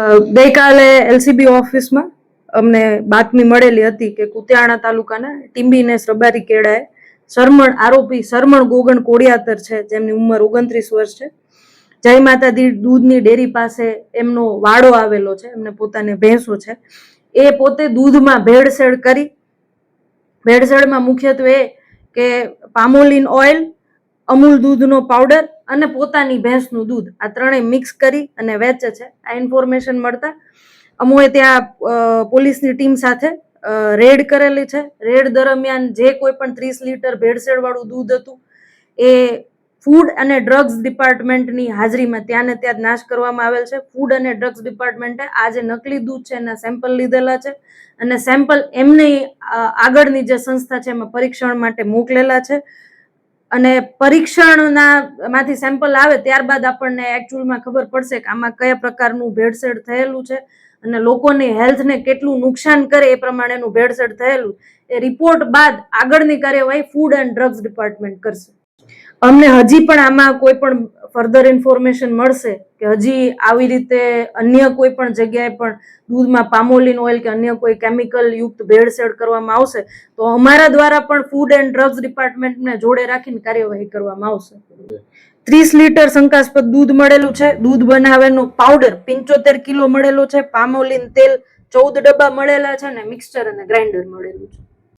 ગઈકાલે એલસીબી ઓફિસમાં અમને બાતમી મળેલી હતી કે કુતિયાણા તાલુકાના ટીંબીનેસ રબારી કેળાએ આરોપી સરમણ ગોગણ કોડિયાતર છે, જેમની ઉંમર 29 વર્ષ છે, જય માતા દૂધની ડેરી પાસે એમનો વાડો આવેલો છે, એમને પોતાને ભેંસો છે, એ પોતે દૂધમાં ભેળસેળ કરી, ભેળસેળમાં મુખ્યત્વે કે પામોલિન ઓઇલ, અમૂલ દૂધનો પાવડર અને પોતાની ભેંસનું દૂધ, આ ત્રણેય મિક્સ કરી અને વેચે છે. આ ઇન્ફોર્મેશન મળતા અમોએ ત્યાં પોલીસની ટીમ સાથે રેડ કરેલી છે. રેડ દરમિયાન જે કોઈ પણ 30 લીટર ભેળસેળ વાળું દૂધ હતું એ ફૂડ અને ડ્રગ્સ ડિપાર્ટમેન્ટની હાજરીમાં ત્યાં ને ત્યાં નાશ કરવામાં આવેલ છે. ફૂડ અને ડ્રગ્સ ડિપાર્ટમેન્ટે આ જે નકલી દૂધ છે એના સેમ્પલ લીધેલા છે અને સેમ્પલ એમની આગળની જે સંસ્થા છે એમાં પરીક્ષણ માટે મોકલેલા છે અને પરીક્ષણના માંથી સેમ્પલ આવે ત્યારબાદ આપણને એકચ્યુઅલમાં ખબર પડશે કે આમાં કયા પ્રકારનું ભેળસેળ થયેલું છે અને લોકોની હેલ્થને કેટલું નુકસાન કરે એ પ્રમાણેનું ભેળસેળ થયેલું. એ રિપોર્ટ બાદ આગળની કાર્યવાહી ફૂડ એન્ડ ડ્રગ્સ ડિપાર્ટમેન્ટ કરશે. અમને હજી પણ આમાં કોઈ પણ ફર્ધર ઇન્ફોર્મેશન મળશે કે હજી આવી રીતે અન્ય કોઈ પણ જગ્યાએ પણ દૂધમાં પામોલિન ઓઇલ કે અન્ય કોઈ કેમિકલ યુક્ત ભેળસેળ કરવામાં આવશે તો અમારા દ્વારા પણ ફૂડ એન્ડ ડ્રગ્સ ડિપાર્ટમેન્ટને જોડે રાખીને કાર્યવાહી કરવામાં આવશે. 30 લીટર શંકાસ્પદ દૂધ મળેલું છે. દૂધ બનાવેનો પાવડર 75 કિલો મળેલો છે. પામોલિન તેલ 14 ડબ્બા મળેલા છે અને મિક્સચર અને ગ્રાઇન્ડર મળેલું છે.